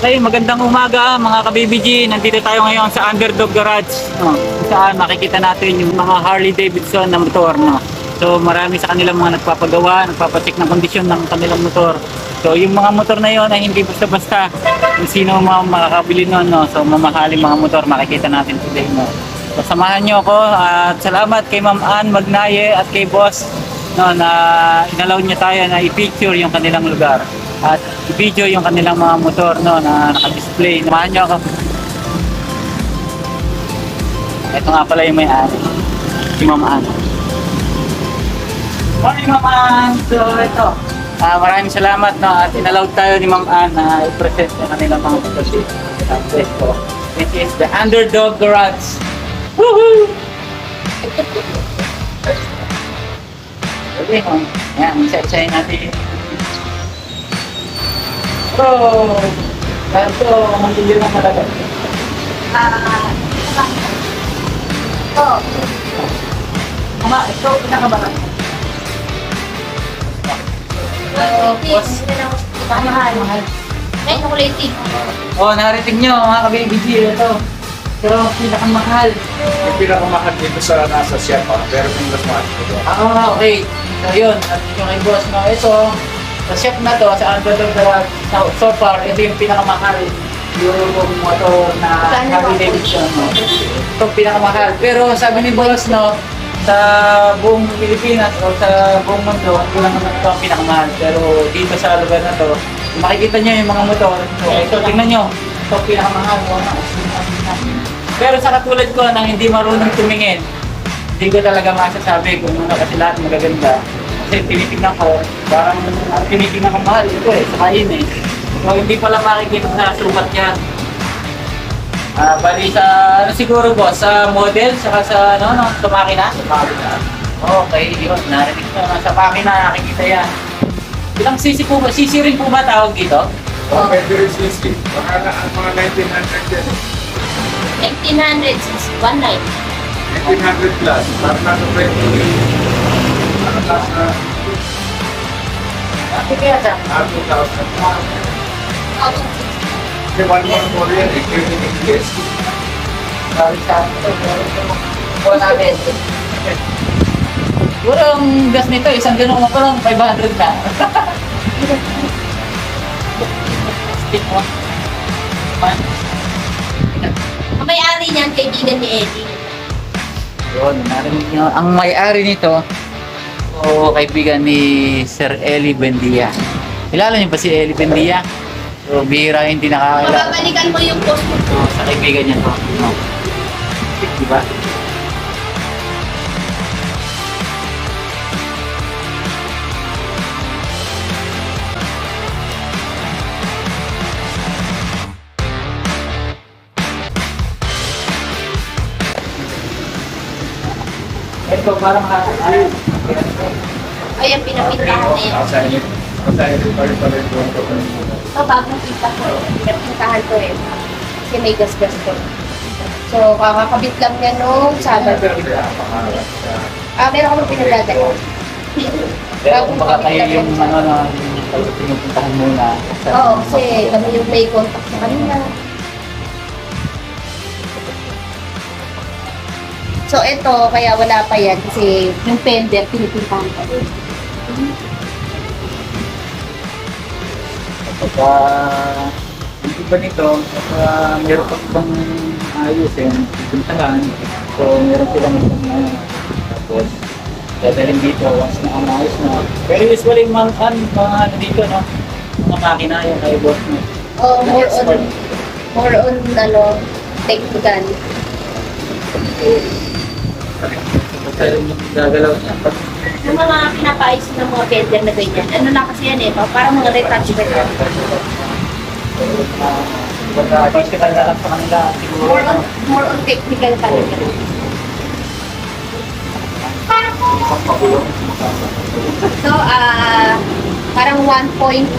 Okay, magandang umaga mga ka-BBG. Nandito tayo ngayon sa Underdog Garage. No, kung saan makikita natin yung mga Harley Davidson na motor. No. So marami sa kanilang mga nagpapagawa, nagpapacheck ng kondisyon ng kanilang motor. So yung mga motor na yon ay hindi basta-basta kung sino mga makakabili nun. No. So mamahaling mga motor makikita natin today. No. So samahan nyo ako at salamat kay Ma'am Ann Magnaye at kay Boss no, na inalaw niya tayo na i-picture yung kanilang lugar at i-video yung kanilang mga motor no, na naka-display. Samahan nyo ako. Ito nga pala yung may-ari, si Ma'am Ann. Morning Ma'am Ann! So ito, maraming salamat no, at inalaw tayo ni Ma'am Ann na i-present yung kanilang mga motor dito. This is the Underdog Garage. Woohoo! Okay, yan, isa-isahin natin. Oh, ito, hindi na talaga. Ito, pinakabaran. Boss. Mahal. Ay, chocolate. Oh, narinig nyo mga ka-BBG, ito. Pero pinakamahal. Yung pinakamahal dito sa nasa Sierra, pero yung mas mahal dito. Okay. So yun, narinig nyo kay boss. No, ito, sa chef na to, sa Underdog Garage, so far, ito yung pinakamahal. Yung motor na Harley Davidson. No? Ito yung pinakamahal. Pero sabi ni boss, no, sa buong Pilipinas o sa buong mundo, ito lang naman ito ang pinakamahal. Pero dito sa lugar na to, makikita nyo yung mga motor. So ito, tingnan nyo. Ito ang pinakamahal. Pero sa katulad ko na hindi marunong tumingin, hindi ko talaga masasabi kung ano kasi lahat magaganda. Kasi tinitignan ko, parang tinitignan ko mahal ito sa kain So hindi pala makikita na sukat yan. Bali sa, siguro boss, sa model, saka sa, sa makina? Sa makina. Okay, yun, narinig ko na sa makina, nakikita yan. Ilang sisi po ba? Sisi rin po ba tawag dito? Pwede rin sisi. Baka na ang mga 1900 yan. 1900, 1900 plus. Parang nasa 20. Ano nasa Bakit kaya sa? 2,000. Kasi 114 yan eh. Kaya yes. Bali sa ito, po natin. Siguro ang gas nito, isang ganun mo parang 500 na. Stick mo. Ang may-ari niyan, kaibigan ni Eddie. Yun, narinig nyo. Ang may-ari nito, o kaibigan ni Sir Eli Buendia. Kilala niyo ba si Eli Buendia? So, bihira hindi nakakilala. Mababalikan mo yung post mo. So, sa kaibigan niya to. No. Diba? Ito parang ay. Ay, ang pinapintahan na yan. Masaya rin pa rin pa rin. Ito, bagong pinta ko. Pinapintahan ko eh. Kasi may gas-gas ko. So, kakakabit lang yan nung Sabado. Meron akong pinagdadaan. Pero kung baka kayo yung na pinupuntahan muna. Oo, kasi kami yung may contact sa kanila. So, ito, kaya wala pa yan kasi yung fender, pinipintahan pa rin. Kapag yung iba nito, meron pa ibang ayusin, puntahan. So, meron silang tapos, dadalhin dito once na ang ayos na. Pero usually, mga dito, no? Mga makina yung kay boss mo. Oh, more on, technical. Basta yung gagalaw niya. Yung mga pinapaayos ng mga fender na ganyan, ano lang kasi yan eh, parang mga retouchment. Basta additional na lang sa kanila siguro. More on technical talaga. So, parang 1.3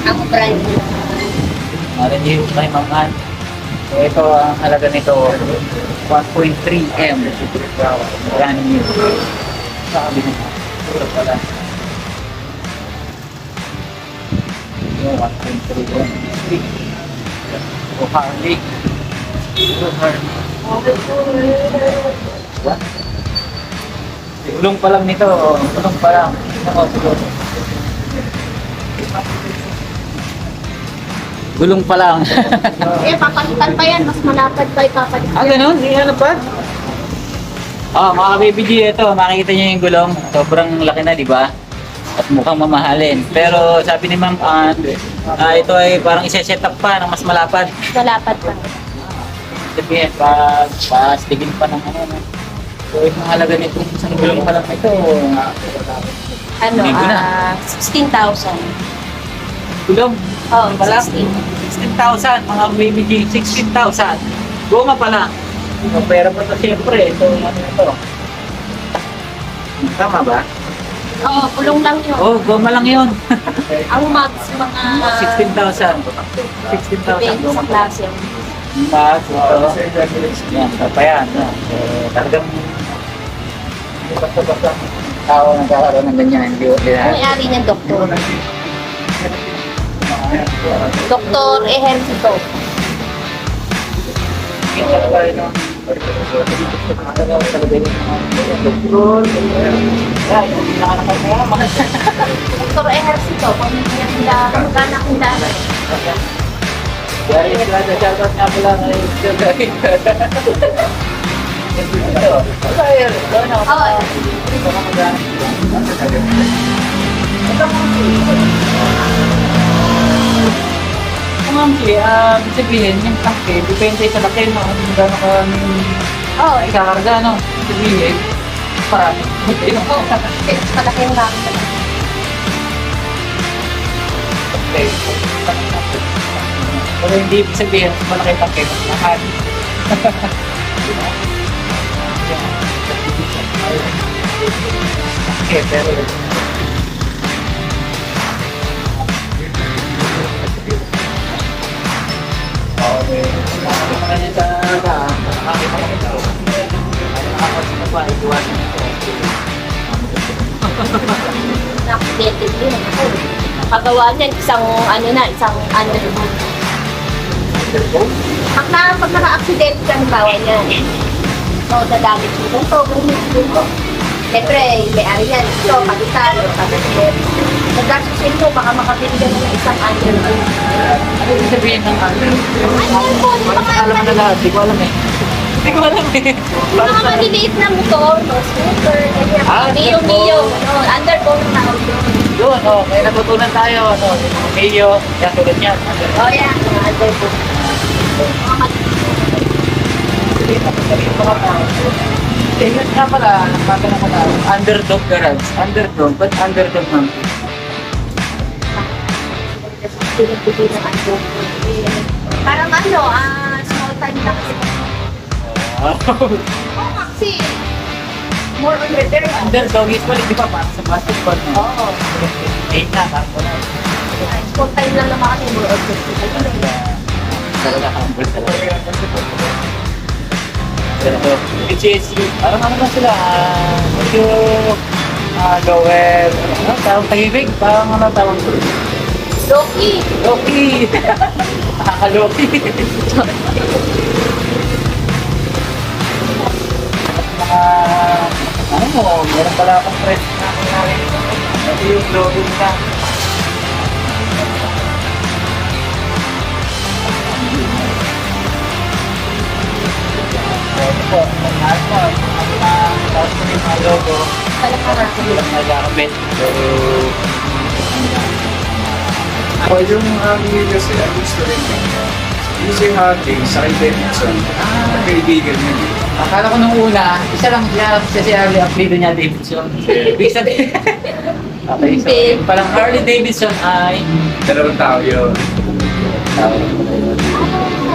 ang brand. Review by Ma'am Ann. So ito ang halaga nito 1.3 M. Brand new. Sa kabila. Puro pala. 1.3. O Harley. O Harley. What? Gulong pa lang nito. Gulong pa lang. Ako siguro. Gulong pa lang. Papalitan pa yan. Mas malapad pa ipapalitan. Ah, ganun? Hindi ano pa? Mga baby G, ito, makikita niyo yung gulong. Sobrang laki na, di ba? At mukhang mamahalin. Pero sabi ni Ma'am Ann, ito ay parang isa-set up pa ng mas malapad. Malapad pa. Sabihin, pastigin pa ng ano. So, yung halaga nito, isang gulong pa lang ito. Ano, Libo na. 16,000. Gulong? Oh, Pala? 16. 16,000, mga baby G, 16,000. Goma pa lang. Pera pa ito siyempre. Ito, ano ito. Tama ba? Oo, pulong lang yun. Goma lang yun. Ang max, mga 16,000. 16,000 depende goma sa pa. klase. Bag, ito. Yan, pa yan. Talagang basta-basta tao nagkakaroon ng ganyan. Hindi ko May-ari ng doktor. Doktor Ejercito. Doktor Ejercito, pamilya nila, kamag-anak nila. Dari sila sa shoutout nga pala kay Jogay. Ma'amsi, sabihin, yung tangke, depende sa laki, no? Kung gano'n ka Oo, ikakarga, no? Sabihin, parami. malaki yung makina. Okay. Pero hindi ibig sabihin, malaki yung tangke, mas mahal. Okay, pero okay. Makakanya sa nakakita ko ito. Nakakasama pa, ituwan ito. Na-updated din. Pagawa niyan, isang underboot. Pag naka-accident ka, bawa niyan. So, dadamage mo ito, ganyan mo. Siyempre, may-ari yan. Ito, palitan, o pagkasin. Nag-gastusin mo, baka makapili ka na ng isang underboot. Ano yung sabihin ng ano? Underboot, Alam mo na lahat, di ko alam eh. Hindi ko alam eh. Mga maliliit na motor, no, scooter, ganyan. Underboot. Mio, underboot na tawag yun. Yun, may natutunan tayo. Mayo, yan tulad yan. Oh, yan, mga underboot. Mga Yun nga pala, nagpatanong ko na, Underdog Garage. Underdog, ba't Underdog man? pinipili ng underboot. Parang ano, small time lang. Oh, kasi, more on return. Underdog is pala, di ba, para sa basketball, no? Oo. 8 na, parang ko na. Small time lang naman kasi more on return. Talaga, humble talaga. Ganito, which is, parang ano lang sila, medyo lower, ano, tawag tagibig, parang ano tawag ko. Loki. Loki! Nakaka-Loki! Ano mo, meron pala akong press na namin. Ito yung logo nila. Ito po, ang lahat mo, tapos ko yung mga logo, Talaga na. lang nagkakabit. So, Yung Harley kasi, ang gusto rin niya. Yung si Harley, sa kay Davidson, kaibigan niya. akala ko nung una, isa lang siya si Harley, ang video niya Davidson. Ibig sabihin. Okay, so yung palang Harley Davidson ay Dalawang tao yun.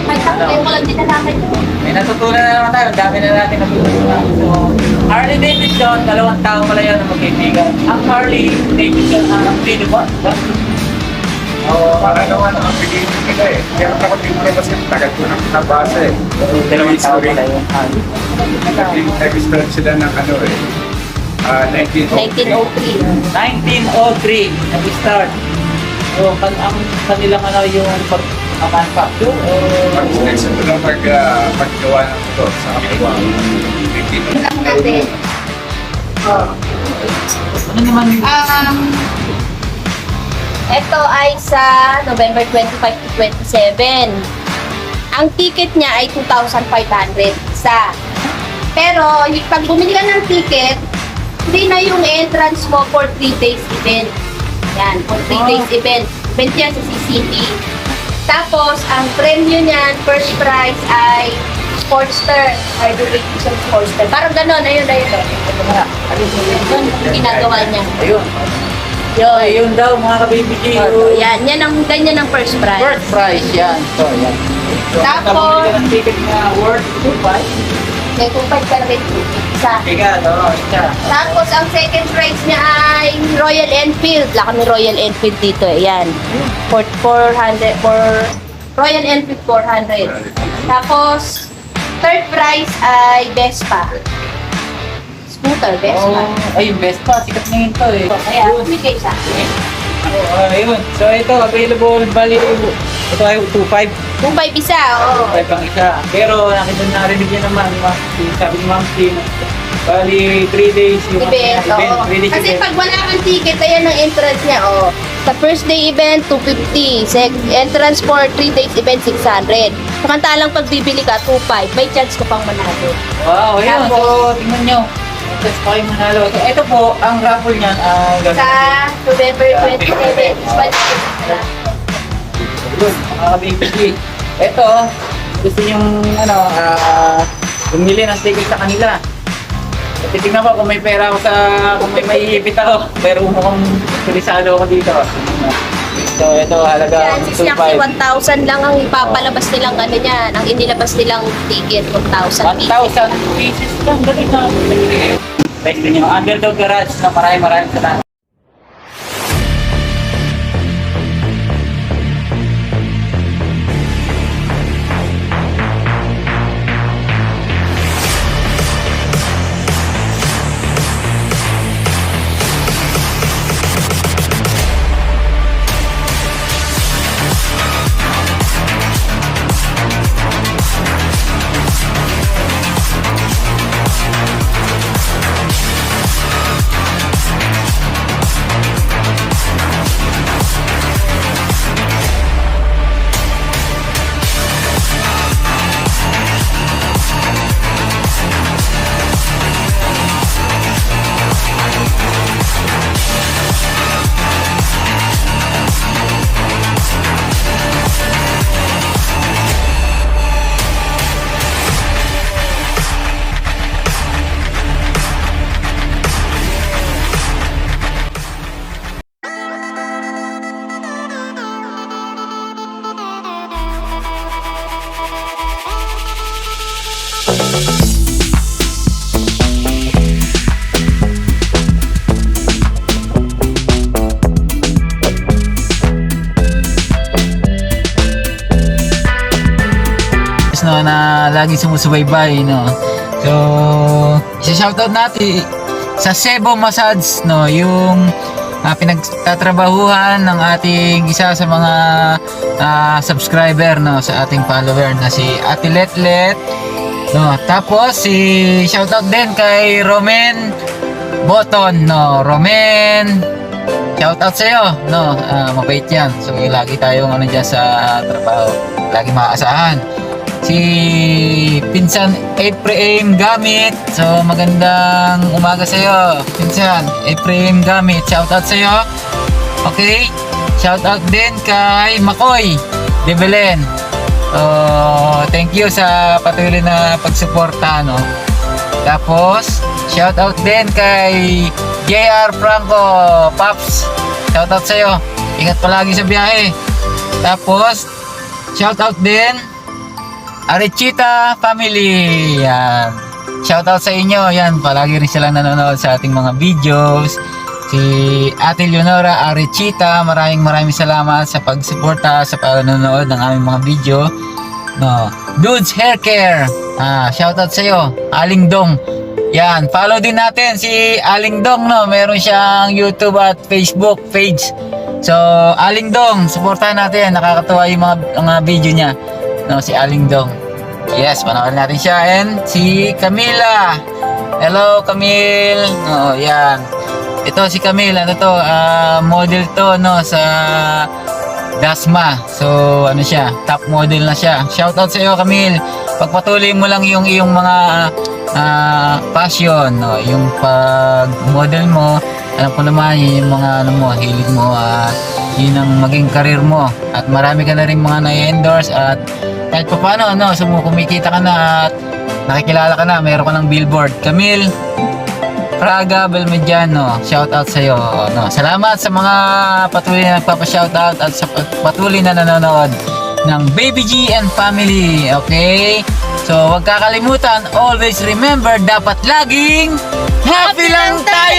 May takay mo lang din na namin. may natutunan na naman tayo. Ang dami na natin natutunan. So, Harley Davidson, dalawang tao pala yan na magkaibigan. Ang Harley Davidson ang pili mo. Para naman ang piliin nila eh. Kaya ako din ko kasi tagal ko nang nabasa eh. Dalawang tao pala yun. Nag-start sila ng ano eh. 1903. 1903. 1903, nag-start. So, ang kanilang ano yung pag-manufacture o Pag-extension ko lang paggawa ng ito sa kapwa. Alam natin. Oh. ano naman yung Ito ay sa November 25 to 27. Ang ticket niya ay 2,500 isa. Pero pag bumili ka ng ticket, hindi na yung entrance mo for 3 days event. Yan, for 3 days event. Event yan sa CCP. Tapos, ang premyo niyan, first prize ay Sportster. Hardware edition Sportster. Parang gano'n, ayun. ito na. Yun yung ginagawa niya. Ayun. Yun. Ayun daw mga ka-BBG. Yan ang ganyan ang first prize. First price yan. So, yan. So, Tapos- bumili ka ng ticket na worth 2.5. May kupad ka rin. Isa. Tiga, isa. Tapos, ang second prize niya ay Royal Enfield. Wala kami Royal Enfield dito eh. Yan. For Royal Enfield 400. Tapos, third prize ay Vespa. Scooter, Vespa. Oh, ayun, Vespa. Sikat na yun to eh. Kaya, bigay sa akin. Oh, ayun. So, ito, available value. Ito ay 2.5. Kung may bisa, oo. 2.5 ang isa. Pero, narinig niya naman, sabi ni Ma'am Tin, bali 3 days yung Event, oo. 3 days Kasi event. pag wala kang ticket, ayan ang entrance niya, oo. Sa first day event, 250. Entrance for 3 days event, 600. Samantalang pag bibili ka, 2.5. May chance ka pang manalo. Wow, ayun. Tapos- So, tingnan nyo. Tapos pa kayo manalo. So, ito po, ang raffle niyan ay Sa November 27, Yun, mga ka-BBG. Ito, gusto nyong bumili ng ticket sa kanila. Titignan ko kung may pera ako kung may maiipit ako. Pero mukhang tulisado ako dito. So, ito halaga chances niya kasi 1,000 lang ang ipapalabas nilang ano niyan. Ang inilabas nilang ticket, 1,000 pieces. 1,000 pieces lang. Galing na. Guys, din yung Underdog Garage na maraming salamat. No, na lagi sumusubaybay, no. So, isa-shoutout natin sa Sebo Massage, no, yung pinagtatrabahuhan ng ating isa sa mga subscriber, no, sa ating follower na si Ate Letlet, no. Tapos si shoutout din kay Romen Boton, no. Romen, shoutout sa iyo, no. Mabait yan. So, lagi tayong diyan sa trabaho. Lagi maaasahan. Si Pinsan Ephraim Gamit. So, magandang umaga sa iyo, Pinsan Ephraim Gamit. Shoutout sa iyo. Okay? Shoutout din kay Makoy De Belen. Thank you sa patuloy na pagsuporta, no. Tapos, shoutout din kay JR Franco Paps. Shoutout sa iyo. Ingat palagi sa biyahe. Tapos, shoutout din Arechita Family. Yan. Shoutout sa inyo. Yan, palagi rin silang nanonood sa ating mga videos. Si Ate Leonora Arechita, maraming salamat sa pagsuporta sa panonood ng aming mga video. No. Dudes Hair Care. Shoutout sa iyo, Aling Dong. Yan, follow din natin si Aling Dong, no. Meron siyang YouTube at Facebook page. So, Aling Dong, suportahan natin. Nakakatuwa yung mga video niya. No, si Aling Dong. Yes, panoorin natin siya. And si Camila. Hello, Camille. Oh, yan. Ito si Camille, ano to, model to, no, sa Dasma. So, ano siya, top model na siya. Shoutout sa iyo, Camille. Pagpatuloy mo lang yung iyong mga passion, no, yung pag-model mo. Alam ko naman, yun yung mga ano mo, hilig mo, yun ang maging career mo. At marami ka na rin mga na-endorse at kahit pa paano, no, so kumikita ka na at nakikilala ka na, meron ka ng billboard. Camille Fraga Belmediano, shoutout sa iyo. No, salamat sa mga patuloy na nagpapa-shoutout at sa patuloy na nanonood ng Baby G and Family. Okay? So, huwag kakalimutan, always remember, dapat laging happy lang tayo!